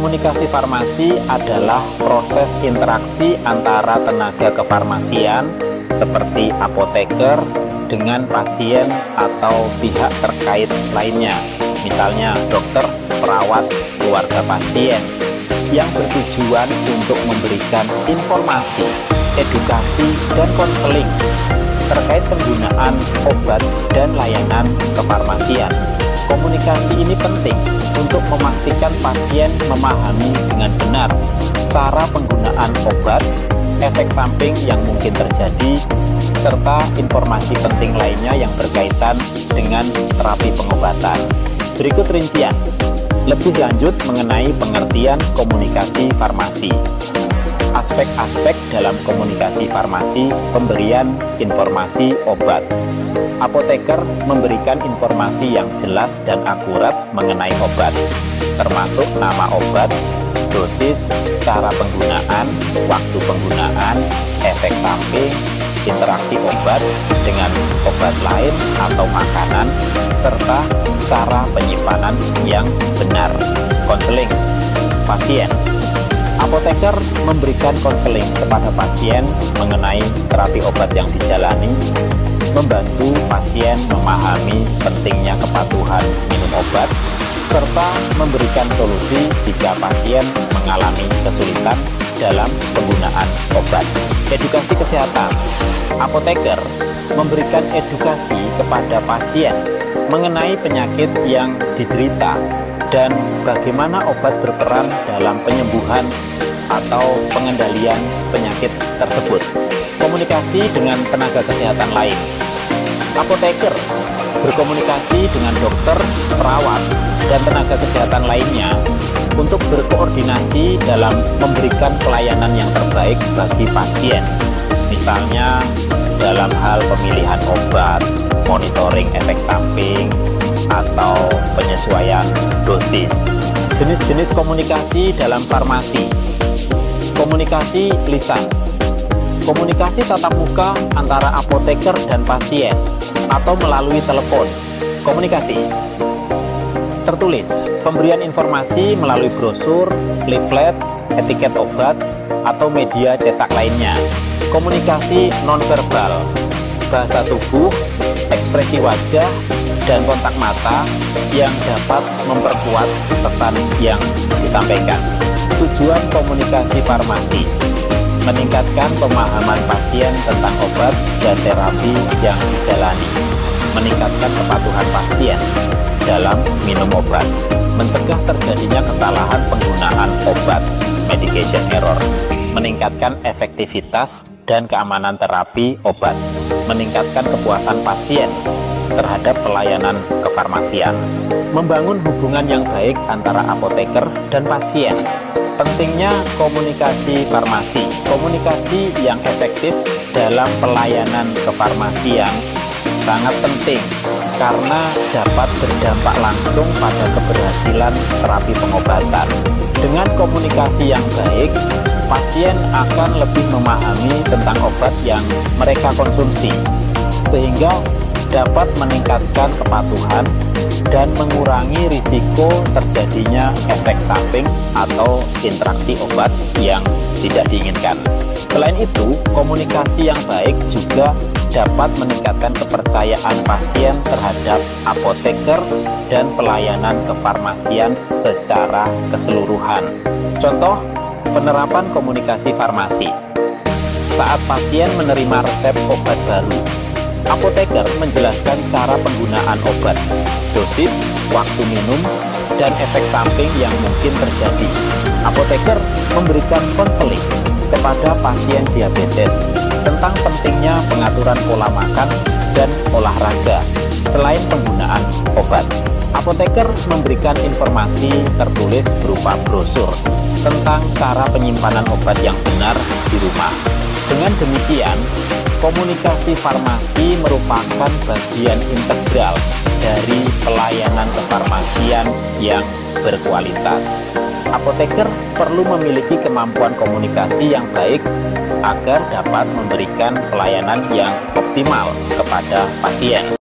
Komunikasi farmasi adalah proses interaksi antara tenaga kefarmasian seperti apoteker dengan pasien atau pihak terkait lainnya, misalnya dokter, perawat, keluarga pasien, yang bertujuan untuk memberikan informasi, edukasi, dan konseling terkait penggunaan obat dan layanan kefarmasian. Komunikasi ini penting untuk memastikan pasien memahami dengan benar cara penggunaan obat, efek samping yang mungkin terjadi, serta informasi penting lainnya yang berkaitan dengan terapi pengobatan. Berikut rincian lebih lanjut mengenai pengertian komunikasi farmasi. Aspek-aspek dalam komunikasi farmasi: pemberian informasi obat. Apoteker memberikan informasi yang jelas dan akurat mengenai obat, termasuk nama obat, dosis, cara penggunaan, waktu penggunaan, efek samping, interaksi obat dengan obat lain atau makanan, serta cara penyimpanan yang benar. Konseling pasien. Apoteker memberikan konseling kepada pasien mengenai terapi obat yang dijalani, membantu pasien memahami pentingnya kepatuhan minum obat, serta memberikan solusi jika pasien mengalami kesulitan dalam penggunaan obat. Edukasi kesehatan. Apoteker memberikan edukasi kepada pasien mengenai penyakit yang diderita dan bagaimana obat berperan dalam penyembuhan atau pengendalian penyakit tersebut. Komunikasi dengan tenaga kesehatan lain. Apoteker berkomunikasi dengan dokter, perawat, dan tenaga kesehatan lainnya untuk berkoordinasi dalam memberikan pelayanan yang terbaik bagi pasien. Misalnya dalam hal pemilihan obat, monitoring efek samping, atau penyesuaian dosis. Jenis-jenis komunikasi dalam farmasi. Komunikasi lisan. Komunikasi tatap muka antara apoteker dan pasien atau melalui telepon. Komunikasi tertulis, pemberian informasi melalui brosur, leaflet, etiket obat, atau media cetak lainnya. Komunikasi nonverbal, bahasa tubuh, ekspresi wajah, dan kontak mata yang dapat memperkuat pesan yang disampaikan. Tujuan komunikasi farmasi: meningkatkan pemahaman pasien tentang obat dan terapi yang dijalani, meningkatkan kepatuhan pasien dalam minum obat, mencegah terjadinya kesalahan penggunaan obat, medication error, meningkatkan efektivitas dan keamanan terapi obat, meningkatkan kepuasan pasien terhadap pelayanan kefarmasian, membangun hubungan yang baik antara apoteker dan pasien. Pentingnya komunikasi farmasi. Komunikasi yang efektif dalam pelayanan kefarmasian sangat penting karena dapat berdampak langsung pada keberhasilan terapi pengobatan. Dengan komunikasi yang baik, pasien akan lebih memahami tentang obat yang mereka konsumsi, sehingga dapat meningkatkan kepatuhan dan mengurangi risiko terjadinya efek samping atau interaksi obat yang tidak diinginkan. Selain itu, komunikasi yang baik juga dapat meningkatkan kepercayaan pasien terhadap apoteker dan pelayanan kefarmasian secara keseluruhan. Contoh penerapan komunikasi farmasi. Saat pasien menerima resep obat baru, apoteker menjelaskan cara penggunaan obat, dosis, waktu minum, dan efek samping yang mungkin terjadi. Apoteker memberikan konseling kepada pasien diabetes tentang pentingnya pengaturan pola makan dan olahraga selain penggunaan obat. Apoteker memberikan informasi tertulis berupa brosur tentang cara penyimpanan obat yang benar di rumah. Dengan demikian, komunikasi farmasi merupakan bagian integral dari pelayanan kefarmasian yang berkualitas. Apoteker perlu memiliki kemampuan komunikasi yang baik agar dapat memberikan pelayanan yang optimal kepada pasien.